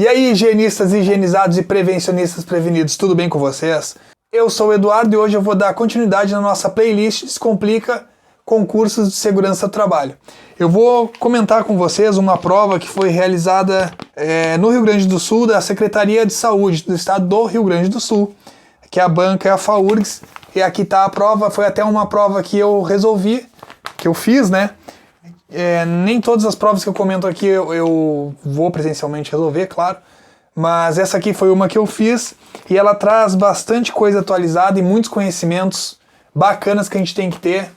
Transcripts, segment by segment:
E aí, higienistas, higienizados e prevencionistas prevenidos, tudo bem com vocês? Eu sou o Eduardo e hoje eu vou dar continuidade na nossa playlist Descomplica Concursos de Segurança do Trabalho. Eu vou comentar com vocês uma prova que foi realizada no Rio Grande do Sul, da Secretaria de Saúde do Estado do Rio Grande do Sul, que a banca é a FAURGS, e aqui está a prova. Foi até uma prova que eu resolvi, que eu fiz, né? Nem todas as provas que eu comento aqui eu vou presencialmente resolver, claro, mas essa aqui foi uma que eu fiz e ela traz bastante coisa atualizada e muitos conhecimentos bacanas que a gente tem que ter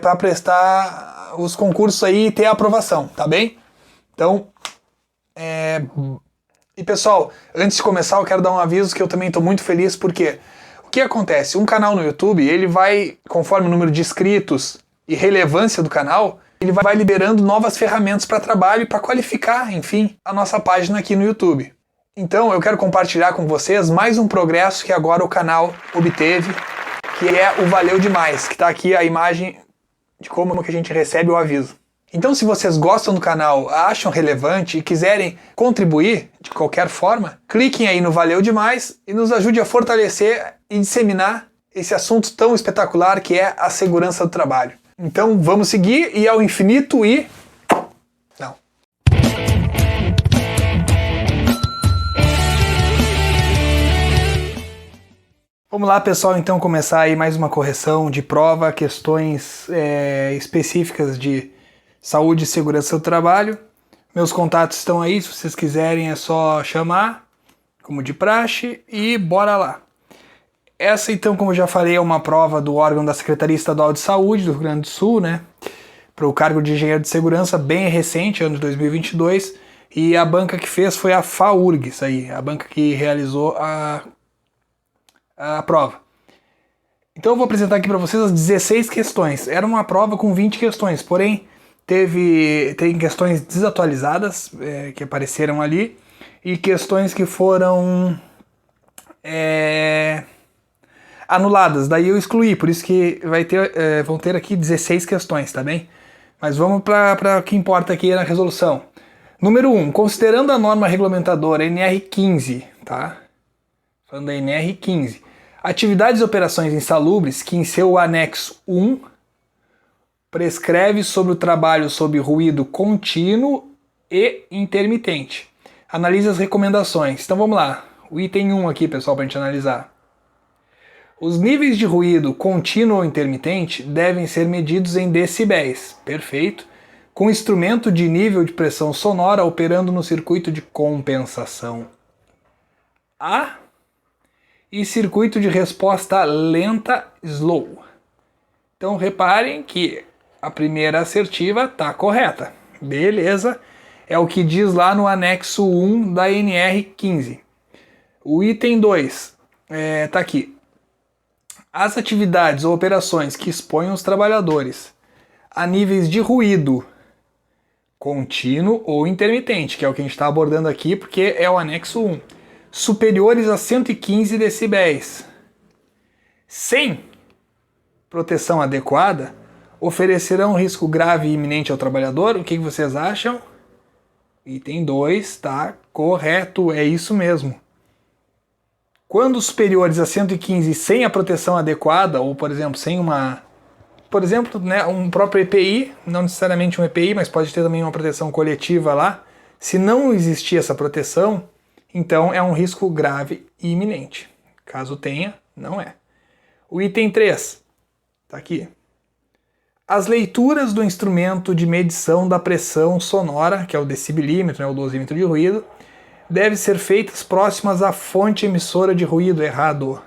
para prestar os concursos aí e ter a aprovação, tá bem? Então, e pessoal, antes de começar eu quero dar um aviso que eu também estou muito feliz porque o que acontece? Um canal no YouTube, ele vai, conforme o número de inscritos e relevância do canal, ele vai liberando novas ferramentas para trabalho e para qualificar, enfim, a nossa página aqui no YouTube. Então eu quero compartilhar com vocês mais um progresso que agora o canal obteve, que é o Valeu Demais, que está aqui a imagem de como que a gente recebe o aviso. Então se vocês gostam do canal, acham relevante e quiserem contribuir de qualquer forma, cliquem aí no Valeu Demais e nos ajude a fortalecer e disseminar esse assunto tão espetacular que é a segurança do trabalho. Então vamos seguir e ao infinito e... não. Vamos lá, pessoal, então começar aí mais uma correção de prova, questões específicas de saúde e segurança do trabalho. Meus contatos estão aí, se vocês quiserem é só chamar, como de praxe, e bora lá. Essa, então, como eu já falei, é uma prova do órgão da Secretaria Estadual de Saúde do Rio Grande do Sul, né? Para o cargo de engenheiro de segurança, bem recente, ano de 2022. E a banca que fez foi a FAURGS, aí, a banca que realizou a prova. Então eu vou apresentar aqui para vocês as 16 questões. Era uma prova com 20 questões, porém tem questões desatualizadas que apareceram ali e questões que foram... anuladas, daí eu excluí, por isso que vão ter aqui 16 questões, tá bem? Mas vamos para o que importa aqui na resolução. Número 1, considerando a norma regulamentadora NR15, tá? Falando da NR15, atividades e operações insalubres que em seu anexo 1 prescreve sobre o trabalho sob ruído contínuo e intermitente. Analise as recomendações. Então vamos lá, o item 1 aqui, pessoal, para a gente analisar. Os níveis de ruído contínuo ou intermitente devem ser medidos em decibéis, perfeito, com instrumento de nível de pressão sonora operando no circuito de compensação A e circuito de resposta lenta slow. Então reparem que a primeira assertiva está correta, beleza, é o que diz lá no anexo 1 da NR15. O item 2 está aqui. As atividades ou operações que exponham os trabalhadores a níveis de ruído contínuo ou intermitente, que é o que a gente está abordando aqui porque é o anexo 1, superiores a 115 decibéis, sem proteção adequada, oferecerão risco grave e iminente ao trabalhador. O que vocês acham? Item 2 está correto, é isso mesmo. Quando superiores a 115 sem a proteção adequada, ou por exemplo, sem um próprio EPI, não necessariamente um EPI, mas pode ter também uma proteção coletiva lá, se não existir essa proteção, então é um risco grave e iminente. Caso tenha, não é. O item 3, tá aqui. As leituras do instrumento de medição da pressão sonora, que é o decibelímetro, o dosímetro de ruído, devem ser feitas próximas à fonte emissora de ruído. Errado.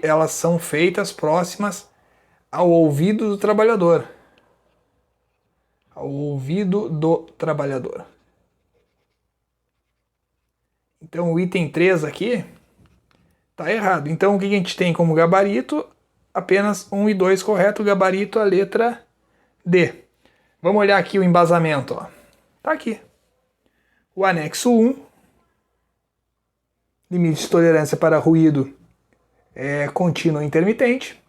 Elas são feitas próximas ao ouvido do trabalhador. Ao ouvido do trabalhador. Então o item 3 aqui está errado. Então o que a gente tem como gabarito? Apenas 1 e 2 correto, gabarito a letra D. Vamos olhar aqui o embasamento. Está aqui. O anexo 1, limite de tolerância para ruído contínuo e intermitente.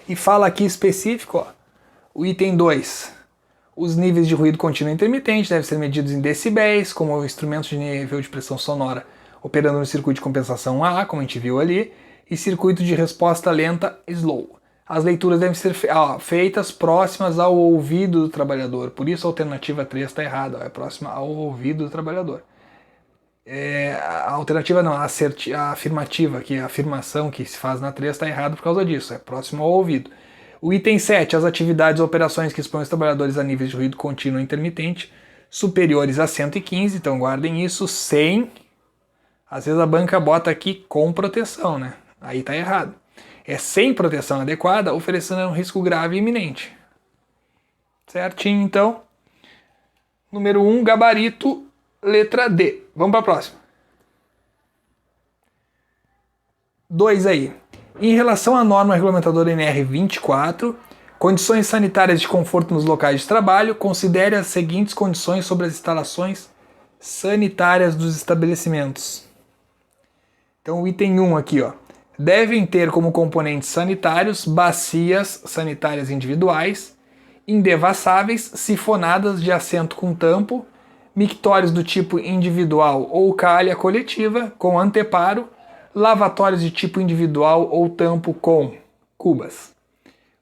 E fala aqui específico, o item 2. Os níveis de ruído contínuo e intermitente devem ser medidos em decibéis, como instrumentos de nível de pressão sonora operando no circuito de compensação A, como a gente viu ali, e circuito de resposta lenta slow. As leituras devem ser feitas próximas ao ouvido do trabalhador, por isso a alternativa 3 está errada, é próxima ao ouvido do trabalhador. A alternativa não, a afirmativa, que a afirmação que se faz na 3 está errada por causa disso, é próximo ao ouvido. O item 7, as atividades ou operações que expõem os trabalhadores a níveis de ruído contínuo e intermitente superiores a 115, então guardem isso, sem... Às vezes a banca bota aqui com proteção, né? Aí tá errado. É sem proteção adequada, oferecendo um risco grave e iminente. Certinho, então. Número 1, gabarito, letra D. Vamos para a próxima. 2 aí. Em relação à norma regulamentadora NR 24, condições sanitárias de conforto nos locais de trabalho, considere as seguintes condições sobre as instalações sanitárias dos estabelecimentos. Então o item 1 aqui, ó. Devem ter como componentes sanitários bacias sanitárias individuais, indevassáveis, sifonadas de assento com tampo, mictórios do tipo individual ou calha coletiva com anteparo, lavatórios de tipo individual ou tampo com cubas.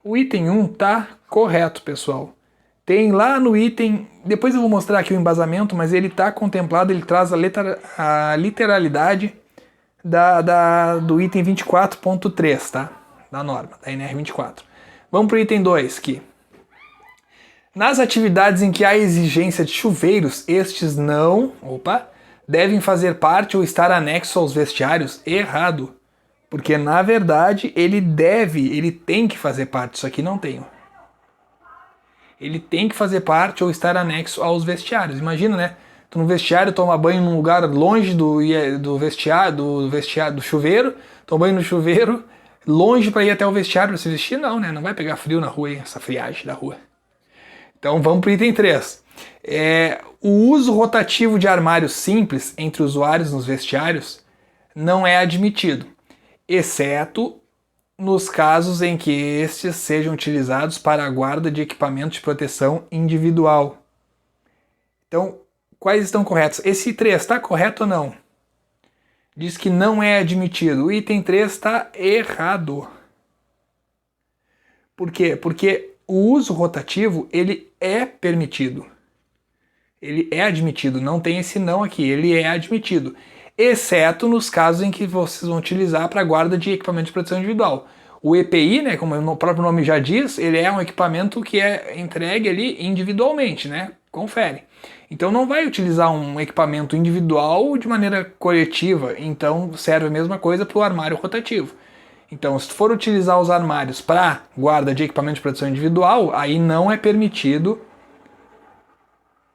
O item 1 tá correto, pessoal. Tem lá no item, depois eu vou mostrar aqui o embasamento, mas ele tá contemplado, ele traz a literalidade do item 24.3, tá? Da norma, da NR 24. Vamos para o item 2 aqui. Nas atividades em que há exigência de chuveiros, estes não devem fazer parte ou estar anexo aos vestiários. Errado. Porque, na verdade, ele tem que fazer parte. Isso aqui não tem. Ele tem que fazer parte ou estar anexo aos vestiários. Imagina, né? Tu no vestiário toma banho num lugar longe do vestiário, do chuveiro, toma banho no chuveiro, longe para ir até o vestiário para se vestir? Não, né? Não vai pegar frio na rua, hein? Essa friagem da rua. Então vamos para o item 3. O uso rotativo de armários simples entre usuários nos vestiários não é admitido, exceto nos casos em que estes sejam utilizados para a guarda de equipamento de proteção individual. Então, quais estão corretos? Esse 3 está correto ou não? Diz que não é admitido. O item 3 está errado. Por quê? Porque o uso rotativo, ele é permitido. Ele é admitido, não tem esse não aqui, ele é admitido. Exceto nos casos em que vocês vão utilizar para guarda de equipamento de proteção individual. O EPI, né, como o próprio nome já diz, ele é um equipamento que é entregue ali individualmente, né? Confere. Então não vai utilizar um equipamento individual de maneira coletiva, então serve a mesma coisa para o armário rotativo. Então, se for utilizar os armários para guarda de equipamento de proteção individual, aí não é permitido,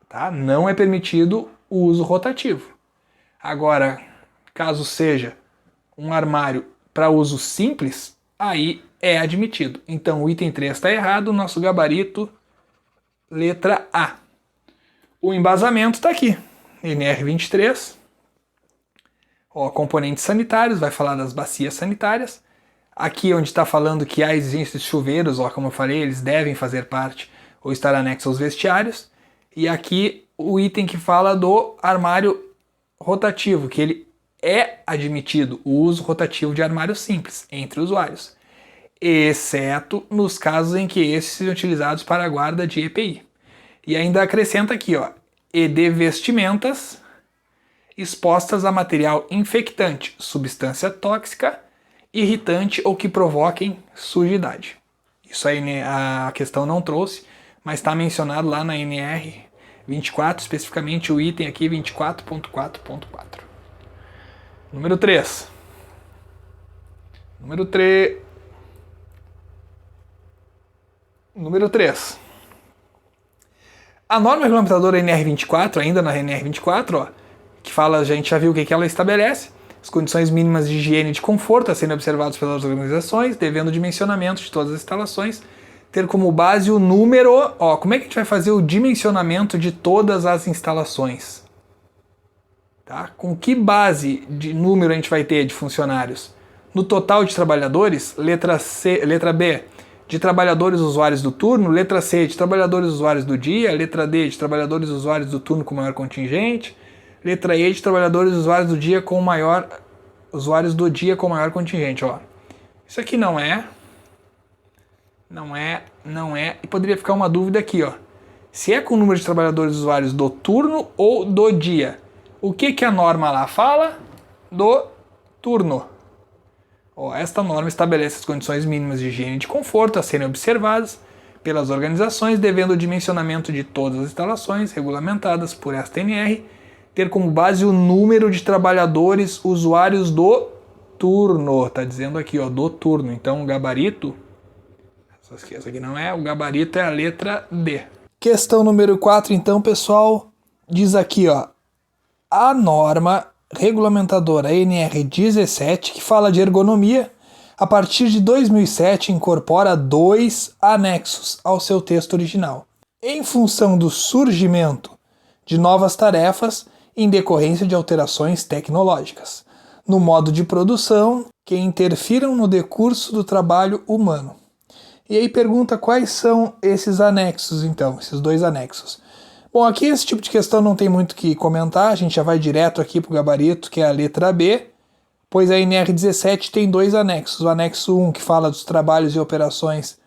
tá? Não é permitido o uso rotativo. Agora, caso seja um armário para uso simples, aí é admitido. Então, o item 3 está errado, nosso gabarito, letra A. O embasamento está aqui, NR 23, componentes sanitários, vai falar das bacias sanitárias. Aqui onde está falando que há exigência de chuveiros, como eu falei, eles devem fazer parte ou estar anexos aos vestiários. E aqui o item que fala do armário rotativo, que ele é admitido o uso rotativo de armário simples entre usuários, exceto nos casos em que esses sejam utilizados para a guarda de EPI. E ainda acrescenta aqui, e de vestimentas expostas a material infectante, substância tóxica, irritante ou que provoquem sujidade. Isso aí a questão não trouxe, mas está mencionado lá na NR 24, especificamente o item aqui 24.4.4. Número 3. Número 3. A norma regulamentadora NR 24, ainda na NR 24, que fala, a gente já viu o que ela estabelece, as condições mínimas de higiene e de conforto a serem observadas pelas organizações, devendo o dimensionamento de todas as instalações ter como base o número... como é que a gente vai fazer o dimensionamento de todas as instalações? Tá? Com que base de número a gente vai ter de funcionários? No total de trabalhadores, letra B, de trabalhadores usuários do turno, letra C, de trabalhadores usuários do dia, letra D, de trabalhadores usuários do turno com maior contingente, letra E, de trabalhadores usuários do dia com maior contingente, ó. Isso aqui não é, e poderia ficar uma dúvida aqui, ó. Se é com o número de trabalhadores usuários do turno ou do dia. O que a norma lá fala? Do turno. Ó, esta norma estabelece as condições mínimas de higiene e de conforto a serem observadas pelas organizações, devendo o dimensionamento de todas as instalações regulamentadas por esta NR ter como base o número de trabalhadores usuários do turno. Tá dizendo aqui, ó, do turno. Então o gabarito, essa aqui não é, o gabarito é a letra D. Questão número 4, então, pessoal, diz aqui, ó, a norma regulamentadora NR17, que fala de ergonomia, a partir de 2007 incorpora 2 anexos ao seu texto original, em função do surgimento de novas tarefas em decorrência de alterações tecnológicas, no modo de produção que interfiram no decurso do trabalho humano. E aí pergunta quais são esses anexos, então, esses 2 anexos. Bom, aqui esse tipo de questão não tem muito o que comentar, a gente já vai direto aqui para o gabarito, que é a letra B, pois a NR17 tem 2 anexos. O anexo 1, que fala dos trabalhos e operações,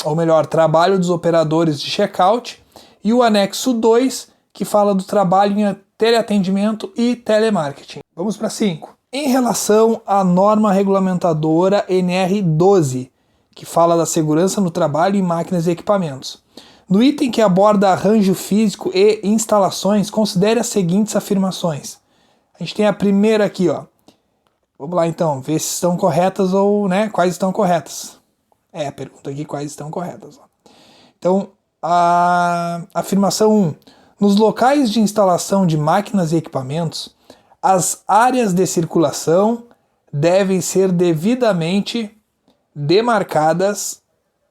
ou melhor, trabalho dos operadores de checkout, e o anexo 2, que fala do trabalho em teleatendimento e telemarketing. Vamos para 5. Em relação à norma regulamentadora NR12, que fala da segurança no trabalho em máquinas e equipamentos. No item que aborda arranjo físico e instalações, considere as seguintes afirmações. A gente tem a primeira aqui, ó. Vamos lá então, ver se estão corretas ou, né, quais estão corretas. A pergunta aqui, quais estão corretas. Ó. Então, a afirmação 1. Nos locais de instalação de máquinas e equipamentos, as áreas de circulação devem ser devidamente demarcadas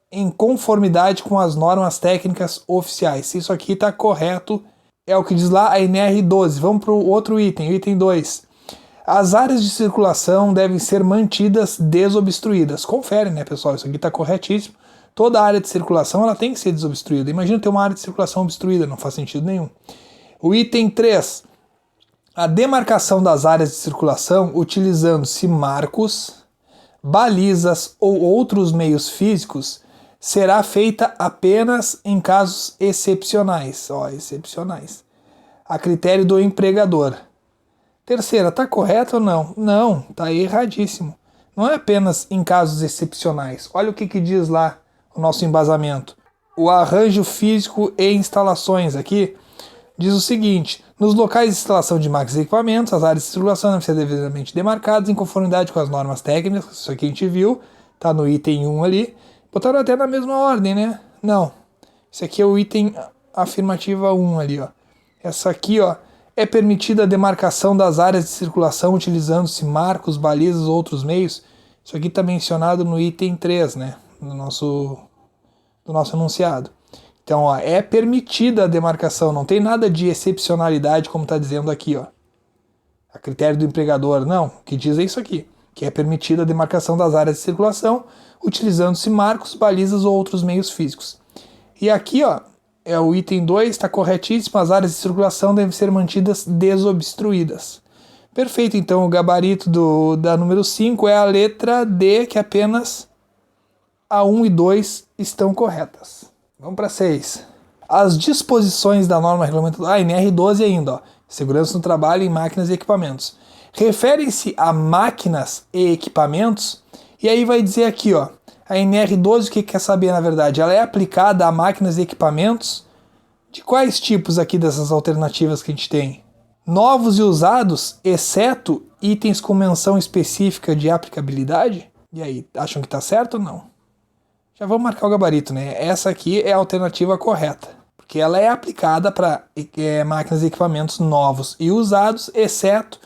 em conformidade com as normas técnicas oficiais. Se isso aqui está correto, é o que diz lá a NR12. Vamos para o outro item, item 2. As áreas de circulação devem ser mantidas desobstruídas. Confere, né, pessoal? Isso aqui está corretíssimo. Toda área de circulação ela tem que ser desobstruída. Imagina ter uma área de circulação obstruída, não faz sentido nenhum. O item 3. A demarcação das áreas de circulação utilizando-se marcos, balizas ou outros meios físicos será feita apenas em casos excepcionais, excepcionais, a critério do empregador. Terceira, está correto ou não? Não, está erradíssimo. Não é apenas em casos excepcionais. Olha o que diz lá o nosso embasamento. O arranjo físico e instalações aqui diz o seguinte: nos locais de instalação de máquinas e equipamentos, as áreas de circulação devem ser devidamente demarcadas em conformidade com as normas técnicas. Isso aqui a gente viu, está no item 1 ali. Botaram até na mesma ordem, né? Não. Esse aqui é o item afirmativa 1 ali, ó. Essa aqui, ó, é permitida a demarcação das áreas de circulação utilizando-se marcos, balizas ou outros meios. Isso aqui está mencionado no item 3, né? Do nosso enunciado. Então, ó, é permitida a demarcação, não tem nada de excepcionalidade, como está dizendo aqui, ó. A critério do empregador, não. O que diz é isso aqui, que é permitida a demarcação das áreas de circulação utilizando-se marcos, balizas ou outros meios físicos. E aqui, ó, é o item 2, está corretíssimo, as áreas de circulação devem ser mantidas desobstruídas. Perfeito, então o gabarito da número 5 é a letra D, que apenas a 1 e 2 estão corretas. Vamos para 6. As disposições da norma regulamentadora, NR12 ainda, ó, segurança no trabalho em máquinas e equipamentos, referem-se a máquinas e equipamentos. E aí vai dizer aqui, ó, a NR12, o que quer saber na verdade? Ela é aplicada a máquinas e equipamentos de quais tipos aqui dessas alternativas que a gente tem? Novos e usados, exceto itens com menção específica de aplicabilidade? E aí, acham que está certo ou não? Já vamos marcar o gabarito, né? Essa aqui é a alternativa correta, porque ela é aplicada para máquinas e equipamentos novos e usados, exceto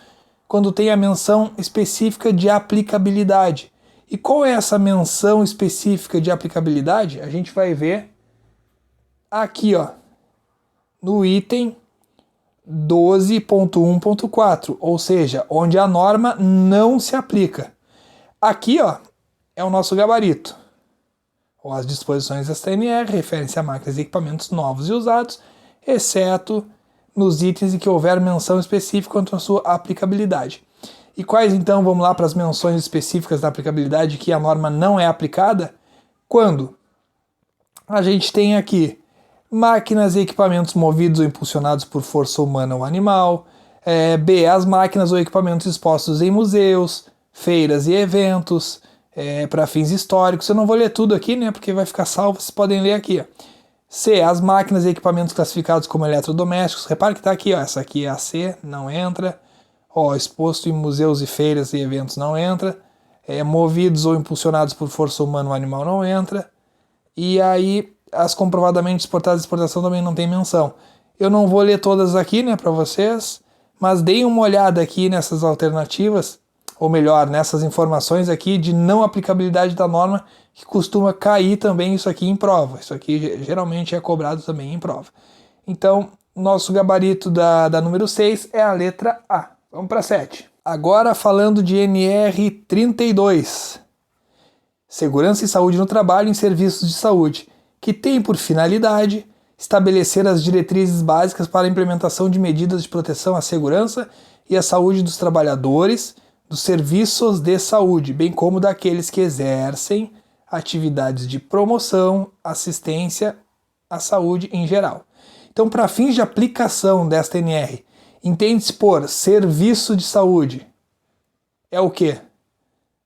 quando tem a menção específica de aplicabilidade. E qual é essa menção específica de aplicabilidade? A gente vai ver aqui, ó, no item 12.1.4, ou seja, onde a norma não se aplica. Aqui, ó, é o nosso gabarito. ou as disposições desta NR referem-se a máquinas e equipamentos novos e usados, exceto nos itens em que houver menção específica quanto à sua aplicabilidade. E quais então, vamos lá para as menções específicas da aplicabilidade que a norma não é aplicada? Quando a gente tem aqui máquinas e equipamentos movidos ou impulsionados por força humana ou animal, B, as máquinas ou equipamentos expostos em museus, feiras e eventos, para fins históricos. Eu não vou ler tudo aqui, né, porque vai ficar salvo, vocês podem ler aqui. Ó. C, as máquinas e equipamentos classificados como eletrodomésticos. Repare que está aqui, ó, essa aqui é a C, não entra. Ó, exposto em museus e feiras e eventos não entra. Movidos ou impulsionados por força humana ou animal não entra. E aí, as comprovadamente exportadas de exportação também não tem menção. Eu não vou ler todas aqui, né, para vocês, mas deem uma olhada aqui nessas alternativas, ou melhor, nessas informações aqui de não aplicabilidade da norma, que costuma cair também isso aqui em prova. Isso aqui geralmente é cobrado também em prova. Então, nosso gabarito da número 6 é a letra A. Vamos para 7. Agora falando de NR 32. Segurança e saúde no trabalho em serviços de saúde, que tem por finalidade estabelecer as diretrizes básicas para a implementação de medidas de proteção à segurança e à saúde dos trabalhadores, dos serviços de saúde, bem como daqueles que exercem atividades de promoção, assistência à saúde em geral. Então, para fins de aplicação desta NR, entende-se por serviço de saúde. É o quê?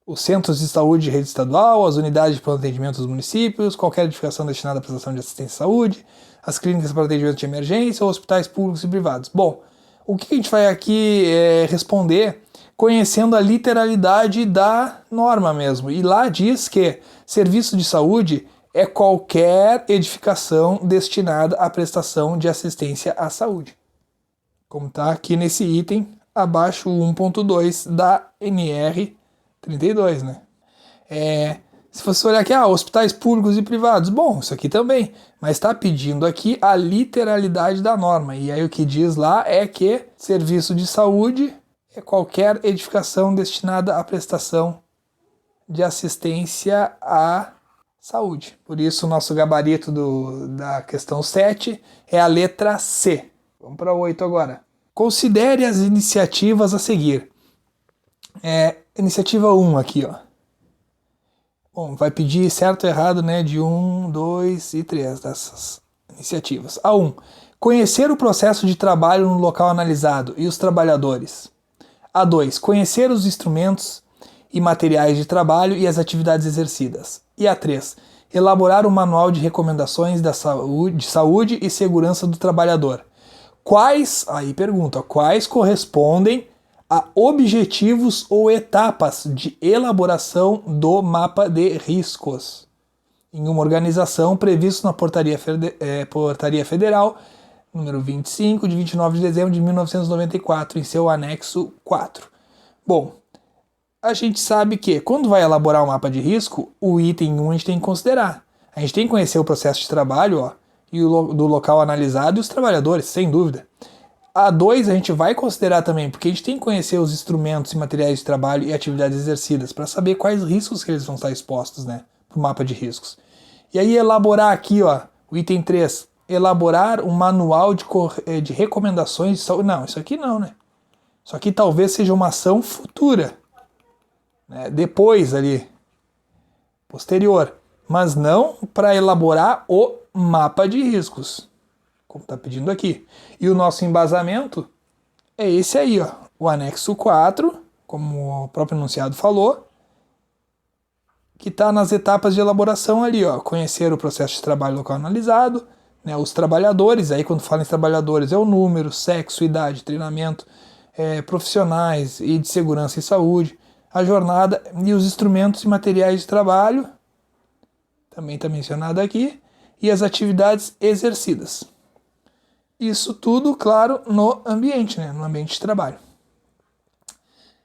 Os centros de saúde de rede estadual, as unidades de pronto atendimento dos municípios, qualquer edificação destinada à prestação de assistência à saúde, as clínicas para atendimento de emergência ou hospitais públicos e privados. Bom, o que a gente vai aqui responder conhecendo a literalidade da norma mesmo. E lá diz que serviço de saúde é qualquer edificação destinada à prestação de assistência à saúde. Como está aqui nesse item, abaixo 1.2 da NR 32, né? Se você olhar aqui, hospitais públicos e privados, bom, isso aqui também, mas está pedindo aqui a literalidade da norma, e aí o que diz lá é que serviço de saúde é qualquer edificação destinada à prestação de assistência à saúde. Por isso o nosso gabarito da questão 7 é a letra C. Vamos para 8 agora. Considere as iniciativas a seguir. Iniciativa 1 aqui, ó. Bom, vai pedir certo ou errado, né, de 1, 2 e 3 dessas iniciativas. A 1. Conhecer o processo de trabalho no local analisado e os trabalhadores. A 2. Conhecer os instrumentos e materiais de trabalho e as atividades exercidas. E a 3. Elaborar um manual de recomendações de saúde e segurança do trabalhador. Aí pergunta, quais correspondem a objetivos ou etapas de elaboração do mapa de riscos em uma organização previsto na Portaria Federal número 25, de 29 de dezembro de 1994, em seu anexo 4. Bom, a gente sabe que quando vai elaborar o mapa de risco, o item 1 a gente tem que considerar. A gente tem que conhecer o processo de trabalho, e do local analisado e os trabalhadores, sem dúvida. A 2 a gente vai considerar também, porque a gente tem que conhecer os instrumentos e materiais de trabalho e atividades exercidas para saber quais riscos que eles vão estar expostos, né, para o mapa de riscos. E aí elaborar aqui, o item 3, elaborar um manual de recomendações de saúde. Não, isso aqui não, né? Isso aqui talvez seja uma ação futura, né, depois ali, posterior, mas não para elaborar o mapa de riscos, como está pedindo aqui. E o nosso embasamento é esse aí, o anexo 4, como o próprio enunciado falou, que está nas etapas de elaboração ali, conhecer o processo de trabalho local analisado, né, os trabalhadores, aí quando fala em trabalhadores é o número, sexo, idade, treinamento, profissionais e de segurança e saúde, a jornada e os instrumentos e materiais de trabalho, também está mencionado aqui, e as atividades exercidas. Isso tudo, claro, no ambiente, né? No ambiente de trabalho.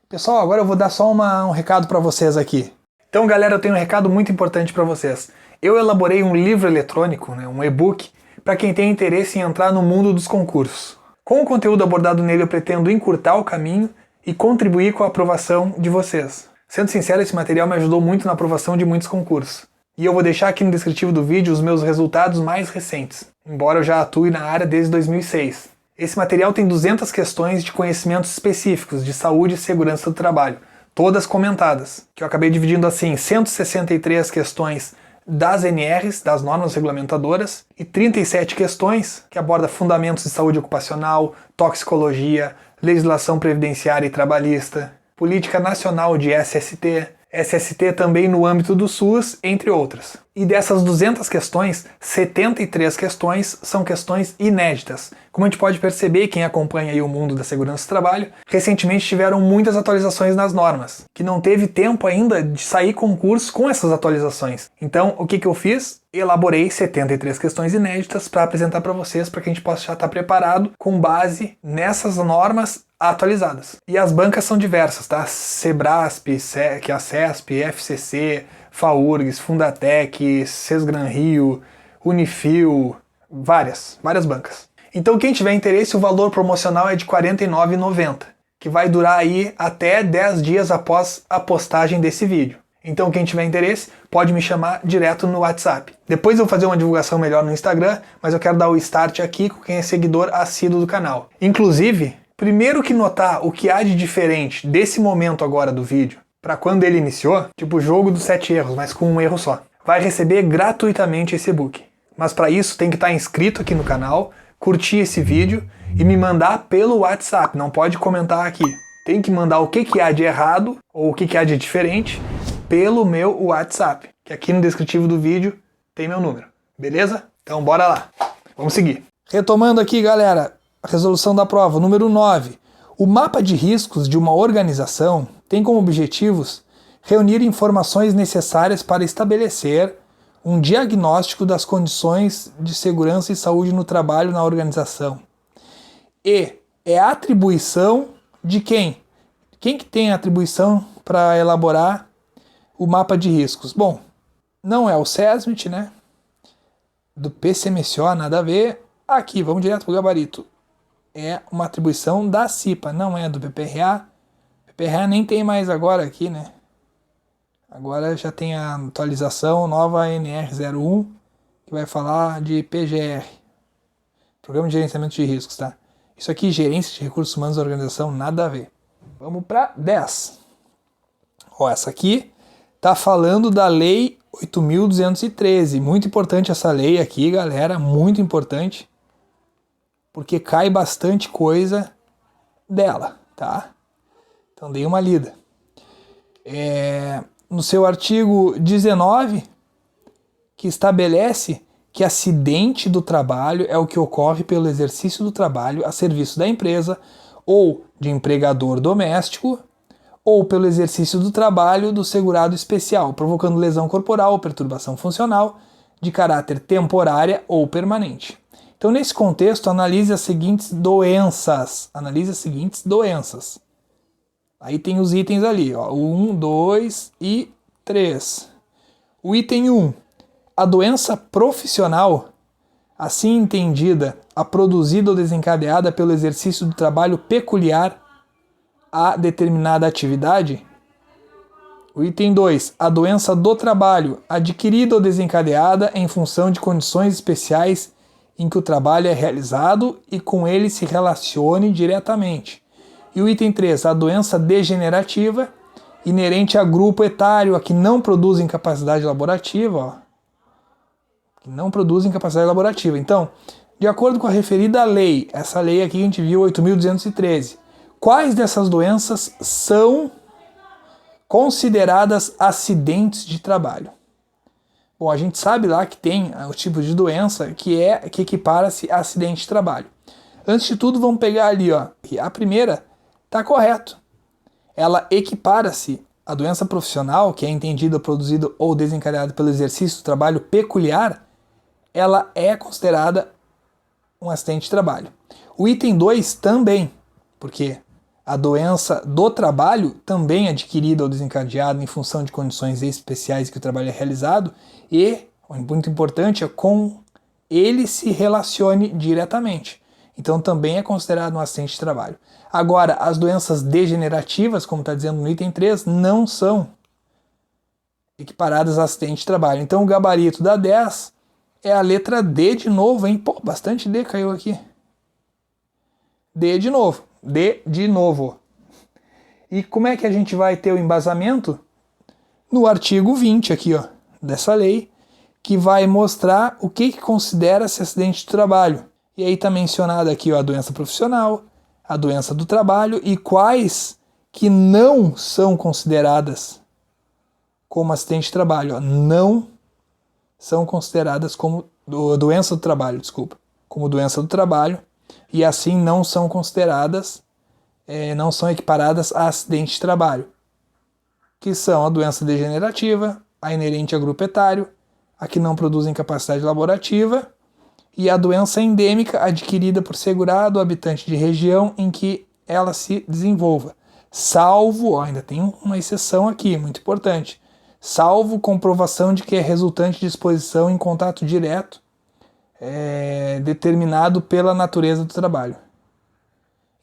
Pessoal, agora eu vou dar só um recado para vocês aqui. Então, galera, eu tenho um recado muito importante para vocês. Eu elaborei um livro eletrônico, né, um e-book, para quem tem interesse em entrar no mundo dos concursos. Com o conteúdo abordado nele, eu pretendo encurtar o caminho e contribuir com a aprovação de vocês. Sendo sincero, esse material me ajudou muito na aprovação de muitos concursos. E eu vou deixar aqui no descritivo do vídeo os meus resultados mais recentes, embora eu já atue na área desde 2006. Esse material tem 200 questões de conhecimentos específicos de saúde e segurança do trabalho, todas comentadas, que eu acabei dividindo assim: 163 questões das NRs, das normas regulamentadoras, e 37 questões que abordam fundamentos de saúde ocupacional, toxicologia, legislação previdenciária e trabalhista, política nacional de SST também no âmbito do SUS, entre outras. E dessas 200 questões, 73 questões são questões inéditas. Como a gente pode perceber, quem acompanha aí o mundo da segurança do trabalho, recentemente tiveram muitas atualizações nas normas, que não teve tempo ainda de sair concurso com essas atualizações. Então, o que eu fiz? Elaborei 73 questões inéditas para apresentar para vocês, para que a gente possa já estar preparado com base nessas normas atualizadas. E as bancas são diversas, tá? Sebrasp, que é a CESP, FCC, FAURGS, Fundatec, Sesgran Rio, Unifil, várias bancas. Então quem tiver interesse, o valor promocional é de R$ 49,90, que vai durar aí até 10 dias após a postagem desse vídeo. Então quem tiver interesse, pode me chamar direto no WhatsApp. Depois eu vou fazer uma divulgação melhor no Instagram, mas eu quero dar o start aqui com quem é seguidor assíduo do canal. Inclusive, primeiro que notar o que há de diferente desse momento agora do vídeo para quando ele iniciou, tipo o jogo dos 7 erros, mas com um erro só, vai receber gratuitamente esse e-book. Mas para isso tem que estar inscrito aqui no canal, curtir esse vídeo e me mandar pelo WhatsApp, não pode comentar aqui. Tem que mandar o que há de errado ou o que há de diferente pelo meu WhatsApp, que aqui no descritivo do vídeo tem meu número, beleza? Então bora lá, vamos seguir. Retomando aqui, galera, a resolução da prova, número 9. O mapa de riscos de uma organização tem como objetivos reunir informações necessárias para estabelecer um diagnóstico das condições de segurança e saúde no trabalho na organização. E é a atribuição de quem? Quem que tem a atribuição para elaborar o mapa de riscos? Bom, não é o SESMIT, né? Do PCMSO, nada a ver. Aqui, vamos direto para o gabarito. É uma atribuição da CIPA, não é do PPRA. PPRA nem tem mais agora aqui, né? Agora já tem a atualização nova NR01, que vai falar de PGR, Programa de Gerenciamento de Riscos, tá? Isso aqui, Gerência de Recursos Humanos da Organização, nada a ver. Vamos para 10. Ó, essa aqui tá falando da Lei 8.213. Muito importante essa lei aqui, galera, muito importante, porque cai bastante coisa dela, tá? Então dei uma lida. No seu artigo 19, que estabelece que acidente do trabalho é o que ocorre pelo exercício do trabalho a serviço da empresa ou de empregador doméstico ou pelo exercício do trabalho do segurado especial, provocando lesão corporal ou perturbação funcional de caráter temporária ou permanente. Então, nesse contexto, analise as seguintes doenças. Aí tem os itens ali, ó, 1, 2 e 3. O item 1, a doença profissional, assim entendida, a produzida ou desencadeada pelo exercício do trabalho peculiar a determinada atividade. O item 2, a doença do trabalho, adquirida ou desencadeada em função de condições especiais em que o trabalho é realizado e com ele se relacione diretamente. E o item 3, a doença degenerativa, inerente a grupo etário, a que não produz incapacidade laborativa, ó, que não produz incapacidade laborativa. Então, de acordo com a referida lei, essa lei aqui que a gente viu, 8.213, quais dessas doenças são consideradas acidentes de trabalho? Bom, a gente sabe lá que tem o tipo de doença que equipara-se a acidente de trabalho. Antes de tudo, vamos pegar ali, ó, a primeira está correto. Ela equipara-se à doença profissional, que é entendida, produzida ou desencadeada pelo exercício do trabalho peculiar, ela é considerada um acidente de trabalho. O item 2 também, porque a doença do trabalho também é adquirida ou desencadeada em função de condições especiais que o trabalho é realizado e, muito importante, é com ele se relacione diretamente. Então também é considerado um acidente de trabalho. Agora, as doenças degenerativas, como está dizendo no item 3, não são equiparadas a acidente de trabalho. Então o gabarito da 10 é a letra D de novo, hein? Pô, bastante D caiu aqui. D de novo. D de novo. E como é que a gente vai ter o embasamento? No artigo 20 aqui, ó, dessa lei, que vai mostrar o que considera-se acidente de trabalho. E aí está mencionado aqui, ó, a doença profissional, a doença do trabalho e quais que não são consideradas como acidente de trabalho. Ó, não são consideradas como doença do trabalho, como doença do trabalho, e assim não são consideradas, não são equiparadas a acidente de trabalho, que são a doença degenerativa, a inerente a grupo etário, a que não produz incapacidade laborativa, e a doença endêmica adquirida por segurado habitante de região em que ela se desenvolva, salvo, ó, ainda tem uma exceção aqui, muito importante, salvo comprovação de que é resultante de exposição em contato direto determinado pela natureza do trabalho.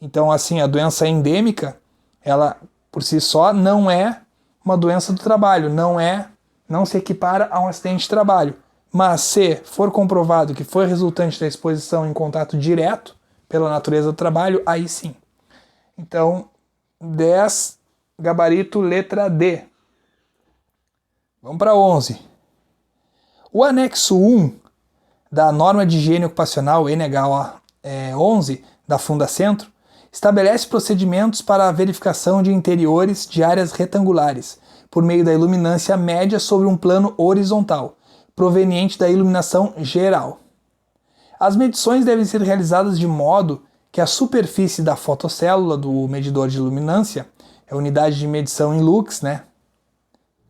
Então, assim, a doença endêmica, ela por si só não é uma doença do trabalho, não se equipara a um acidente de trabalho. Mas se for comprovado que foi resultante da exposição em contato direto pela natureza do trabalho, aí sim. Então, 10, gabarito letra D. Vamos para 11. O anexo 1 da norma de higiene ocupacional NHO 11 da Fundacentro estabelece procedimentos para a verificação de interiores de áreas retangulares por meio da iluminância média sobre um plano horizontal, proveniente da iluminação geral. As medições devem ser realizadas de modo que a superfície da fotocélula do medidor de luminância, é a unidade de medição em lux, né?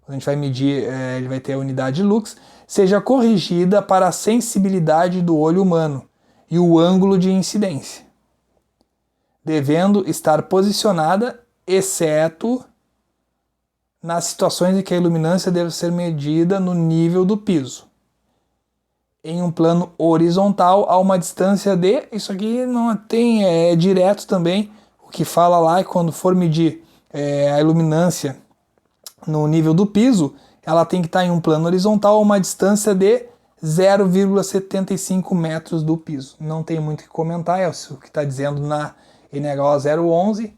Quando a gente vai medir, ele vai ter a unidade lux, seja corrigida para a sensibilidade do olho humano e o ângulo de incidência, devendo estar posicionada, exceto nas situações em que a iluminância deve ser medida no nível do piso, em um plano horizontal a uma distância de, isso aqui não tem, é direto também, o que fala lá é quando for medir a iluminância no nível do piso, ela tem que estar em um plano horizontal a uma distância de 0,75 metros do piso. Não tem muito o que comentar, é o que está dizendo na NHO 011,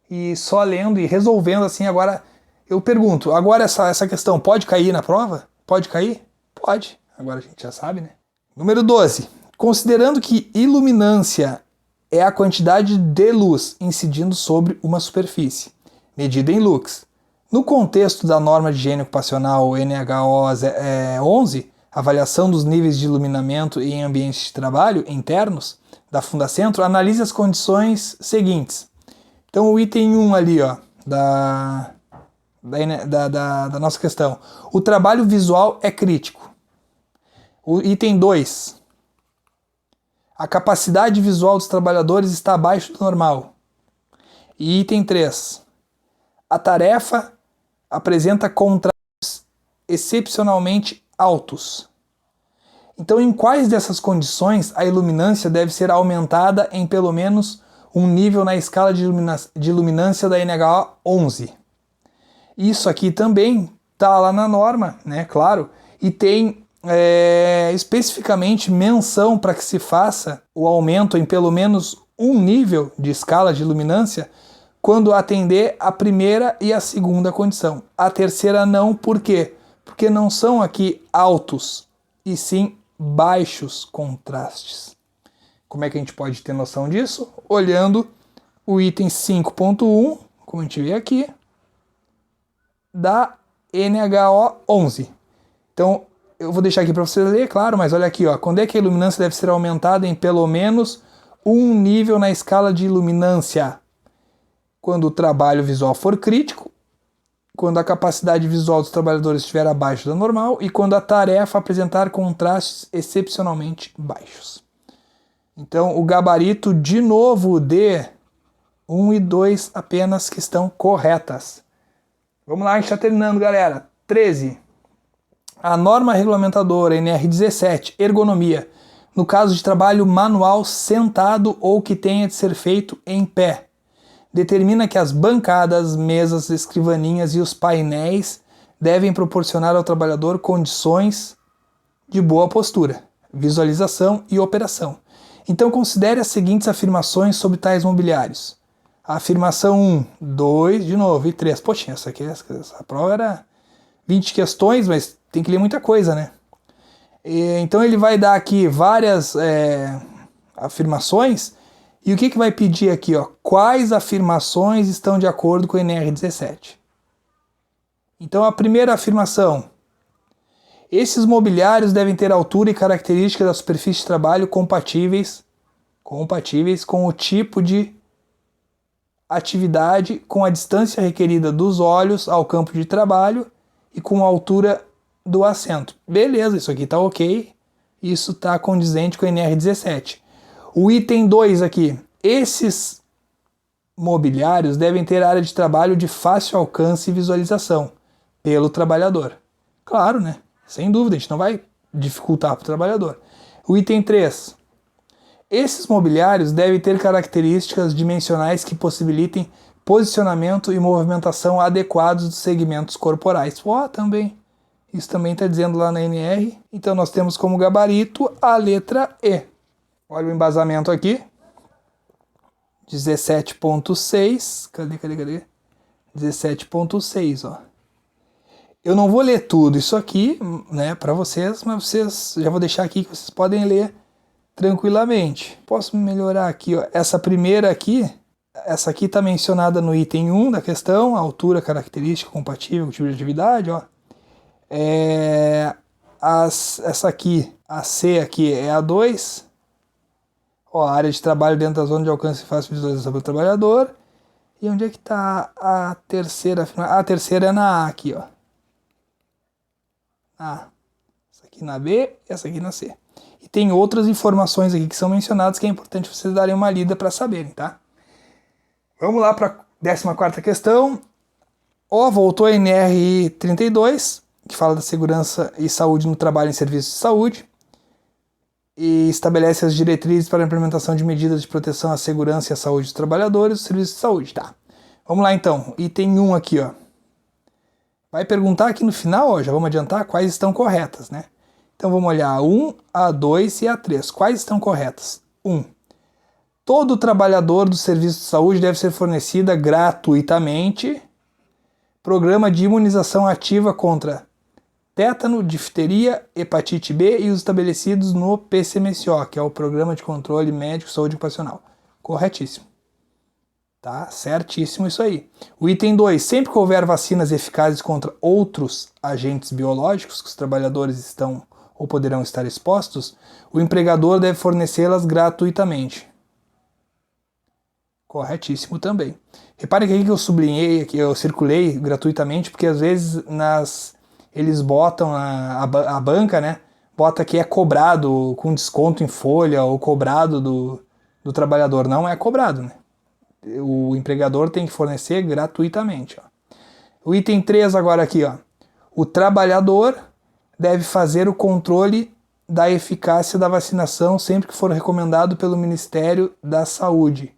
e só lendo e resolvendo assim. Agora eu pergunto, agora essa questão pode cair na prova? Pode cair? Pode, agora a gente já sabe, né? Número 12. Considerando que iluminância é a quantidade de luz incidindo sobre uma superfície, medida em lux. No contexto da norma de higiene ocupacional NHO 11, avaliação dos níveis de iluminamento em ambientes de trabalho internos da Fundacentro, analise as condições seguintes. Então o item 1 ali, ó, da nossa questão. O trabalho visual é crítico. O item 2. A capacidade visual dos trabalhadores está abaixo do normal. E item 3. A tarefa apresenta contrastes excepcionalmente altos. Então, em quais dessas condições a iluminância deve ser aumentada em pelo menos um nível na escala de iluminância da NHO 11? Isso aqui também está lá na norma, né? Claro, e tem especificamente menção para que se faça o aumento em pelo menos um nível de escala de iluminância quando atender a primeira e a segunda condição. A terceira não, por quê? Porque não são aqui altos, e sim baixos contrastes. Como é que a gente pode ter noção disso? Olhando o item 5.1, como a gente vê aqui, da NHO 11. Então, eu vou deixar aqui para você ler, claro, mas olha aqui, ó, quando é que a iluminância deve ser aumentada em pelo menos um nível na escala de iluminância? Quando o trabalho visual for crítico, quando a capacidade visual dos trabalhadores estiver abaixo da normal e quando a tarefa apresentar contrastes excepcionalmente baixos. Então, o gabarito, de novo, de 1 e 2 apenas que estão corretas. Vamos lá, a gente está terminando, galera. 13. A norma regulamentadora NR17, ergonomia, no caso de trabalho manual sentado ou que tenha de ser feito em pé, determina que as bancadas, mesas, escrivaninhas e os painéis devem proporcionar ao trabalhador condições de boa postura, visualização e operação. Então considere as seguintes afirmações sobre tais mobiliários. A afirmação 1, 2, de novo, e 3. Poxa, essa prova era 20 questões, mas tem que ler muita coisa, né? Então ele vai dar aqui várias afirmações, e o que vai pedir aqui? Ó? Quais afirmações estão de acordo com o NR17? Então a primeira afirmação: esses mobiliários devem ter altura e características da superfície de trabalho compatíveis com o tipo de atividade, com a distância requerida dos olhos ao campo de trabalho e com a altura do assento. Beleza, isso aqui está ok. Isso está condizente com o NR17. O item 2 aqui. Esses mobiliários devem ter área de trabalho de fácil alcance e visualização pelo trabalhador. Claro, né? Sem dúvida, a gente não vai dificultar para o trabalhador. O item 3. Esses mobiliários devem ter características dimensionais que possibilitem posicionamento e movimentação adequados dos segmentos corporais. Também. Isso também está dizendo lá na NR. Então nós temos como gabarito a letra E. Olha o embasamento aqui. 17.6. Cadê? 17.6, ó. Eu não vou ler tudo isso aqui, né, para vocês, mas vocês já vou deixar aqui que vocês podem ler tranquilamente. Posso melhorar aqui, ó. Essa primeira aqui, essa aqui está mencionada no item 1 da questão, altura, característica, compatível com tipo de atividade, ó. Essa aqui, a C aqui é a 2. Ó, a área de trabalho dentro da zona de alcance e fácil visualização pelo trabalhador. E onde é que está a terceira? A terceira é na A aqui, ó. Essa aqui na B, essa aqui na C. E tem outras informações aqui que são mencionadas que é importante vocês darem uma lida para saberem, tá? Vamos lá para a 14ª questão. Voltou a NR 32, que fala da segurança e saúde no trabalho em serviços de saúde, e estabelece as diretrizes para a implementação de medidas de proteção à segurança e à saúde dos trabalhadores dos serviços de saúde, tá? Vamos lá então, item 1 aqui, ó. Vai perguntar aqui no final, ó, já vamos adiantar, quais estão corretas, né? Então vamos olhar a 1, a 2 e a 3. Quais estão corretas? 1. Todo trabalhador do serviço de saúde deve ser fornecida gratuitamente programa de imunização ativa contra tétano, difteria, hepatite B e os estabelecidos no PCMSO, que é o Programa de Controle Médico de Saúde Ocupacional. Corretíssimo. Tá? Certíssimo isso aí. O item 2. Sempre que houver vacinas eficazes contra outros agentes biológicos que os trabalhadores estão ou poderão estar expostos, o empregador deve fornecê-las gratuitamente. Corretíssimo também. Repare que aqui que eu sublinhei, que eu circulei gratuitamente, porque às vezes eles botam a banca, né? Bota que é cobrado com desconto em folha ou cobrado do trabalhador. Não é cobrado, né? O empregador tem que fornecer gratuitamente. Ó. O item 3 agora aqui, ó. O trabalhador deve fazer o controle da eficácia da vacinação sempre que for recomendado pelo Ministério da Saúde.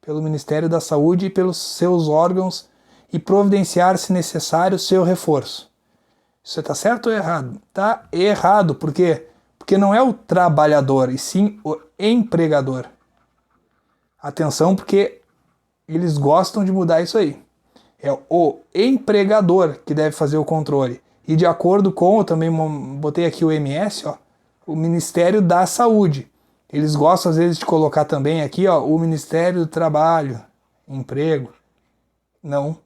Pelo Ministério da Saúde e pelos seus órgãos e providenciar, se necessário, seu reforço. Isso está certo ou errado? Está errado. Por quê? Porque não é o trabalhador, e sim o empregador. Atenção, porque eles gostam de mudar isso aí. É o empregador que deve fazer o controle. E de acordo com, eu também botei aqui o MS, ó, o Ministério da Saúde. Eles gostam às vezes de colocar também aqui, ó, o Ministério do Trabalho, Emprego. Não.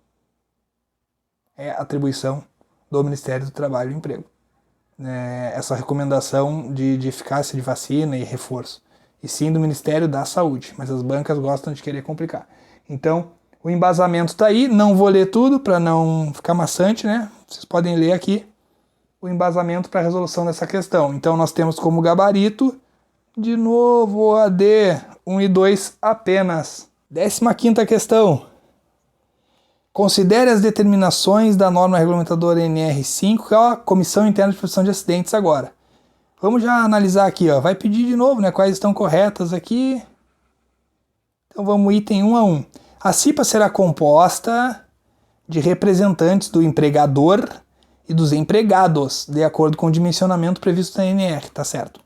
É atribuição do Ministério do Trabalho e Emprego. Essa recomendação de eficácia de vacina e reforço. E sim do Ministério da Saúde. Mas as bancas gostam de querer complicar. Então, o embasamento está aí. Não vou ler tudo para não ficar maçante, né? Vocês podem ler aqui o embasamento para a resolução dessa questão. Então, nós temos como gabarito, de novo, AD 1 e 2 apenas. 15ª questão. Considere as determinações da norma regulamentadora NR5, que é a Comissão Interna de Prevenção de Acidentes agora. Vamos já analisar aqui, ó. Vai pedir de novo, né? Quais estão corretas aqui. Então vamos item 1 a 1. A CIPA será composta de representantes do empregador e dos empregados, de acordo com o dimensionamento previsto na NR, tá certo?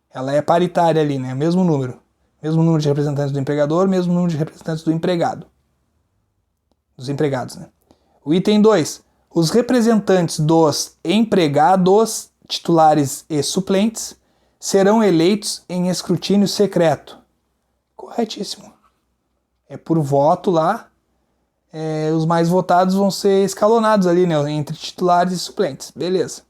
Ela é paritária ali, né? Mesmo número. Mesmo número de representantes do empregador, mesmo número de representantes do empregado. Dos empregados, né? O item 2. Os representantes dos empregados, titulares e suplentes, serão eleitos em escrutínio secreto. Corretíssimo. É por voto lá. Os mais votados vão ser escalonados ali, né? Entre titulares e suplentes. Beleza.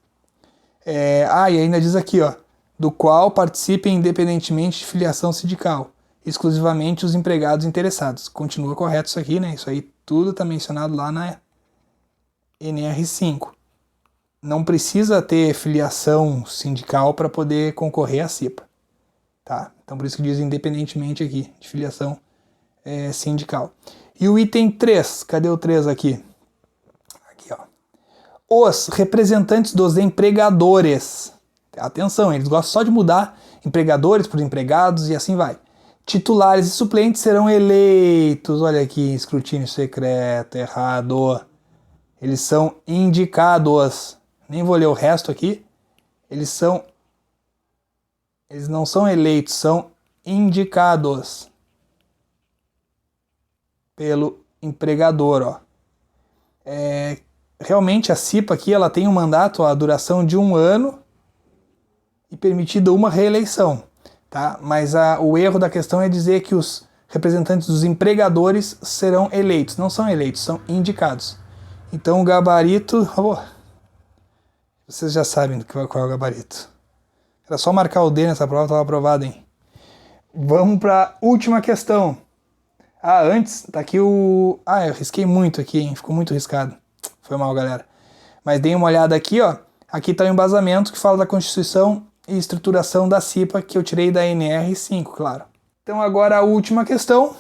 E ainda diz aqui, ó. Do qual participem independentemente de filiação sindical. Exclusivamente os empregados interessados. Continua correto isso aqui, né? Isso aí tudo está mencionado lá na NR5. Não precisa ter filiação sindical para poder concorrer à CIPA. Tá? Então por isso que diz independentemente aqui, de filiação sindical. E o item 3, cadê o 3 aqui? Aqui, ó. Os representantes dos empregadores. Atenção, eles gostam só de mudar empregadores por empregados e assim vai. Titulares e suplentes serão eleitos. Olha aqui, escrutínio secreto, errado. Eles são indicados. Nem vou ler o resto aqui. Eles não são eleitos, são indicados pelo empregador, ó. Realmente a CIPA aqui ela tem um mandato, a duração de 1 ano e permitida uma reeleição, tá? Mas o erro da questão é dizer que os representantes dos empregadores serão eleitos. Não são eleitos, são indicados. Então o gabarito... vocês já sabem qual é o gabarito. Era só marcar o D nessa prova, estava aprovado, hein? Vamos para a última questão. Antes, tá aqui o... eu risquei muito aqui, hein? Ficou muito riscado. Foi mal, galera. Mas deem uma olhada aqui, ó. Aqui tá o embasamento que fala da Constituição e estruturação da CIPA, que eu tirei da NR5, claro. Então agora a última questão.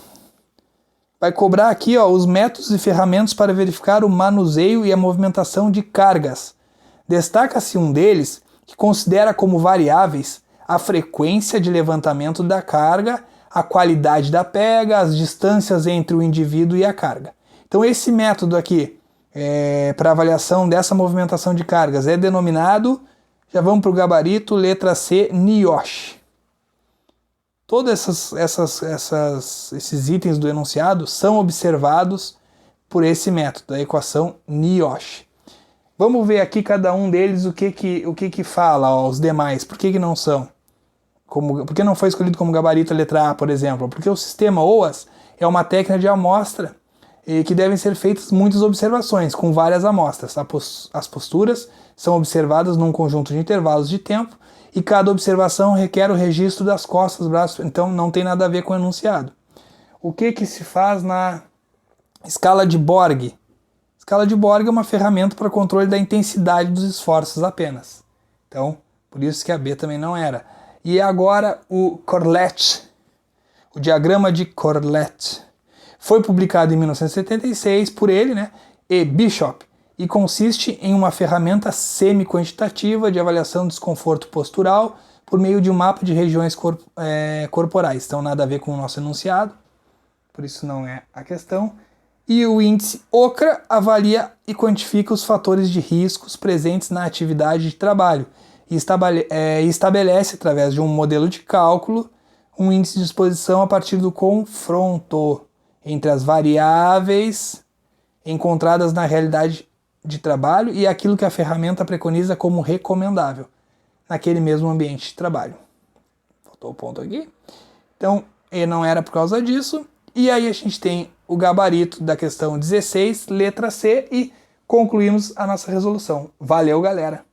Vai cobrar aqui, ó, os métodos e ferramentas para verificar o manuseio e a movimentação de cargas. Destaca-se um deles que considera como variáveis a frequência de levantamento da carga, a qualidade da pega, as distâncias entre o indivíduo e a carga. Então esse método aqui, para avaliação dessa movimentação de cargas, é denominado, já vamos para o gabarito, letra C, NIOSH. Todos esses itens do enunciado são observados por esse método, a equação NIOSH. Vamos ver aqui cada um deles o que fala, ó, os demais, por que não são? Por que não foi escolhido como gabarito a letra A, por exemplo? Porque o sistema OAS é uma técnica de amostra que devem ser feitas muitas observações, com várias amostras. As posturas são observadas num conjunto de intervalos de tempo e cada observação requer o registro das costas, braços, então não tem nada a ver com o enunciado. O que se faz na escala de Borg? A escala de Borg é uma ferramenta para controle da intensidade dos esforços apenas. Então, por isso que a B também não era. E agora o Corlett, o diagrama de Corlett. Foi publicado em 1976 por ele, né, e Bishop, e consiste em uma ferramenta semi-quantitativa de avaliação do desconforto postural por meio de um mapa de regiões corporais. Então nada a ver com o nosso enunciado, por isso não é a questão. E o índice OCRA avalia e quantifica os fatores de riscos presentes na atividade de trabalho e estabelece, através de um modelo de cálculo, um índice de exposição a partir do confronto entre as variáveis encontradas na realidade de trabalho e aquilo que a ferramenta preconiza como recomendável naquele mesmo ambiente de trabalho. Faltou o ponto aqui. Então, não era por causa disso. E aí a gente tem o gabarito da questão 16, letra C, e concluímos a nossa resolução. Valeu, galera!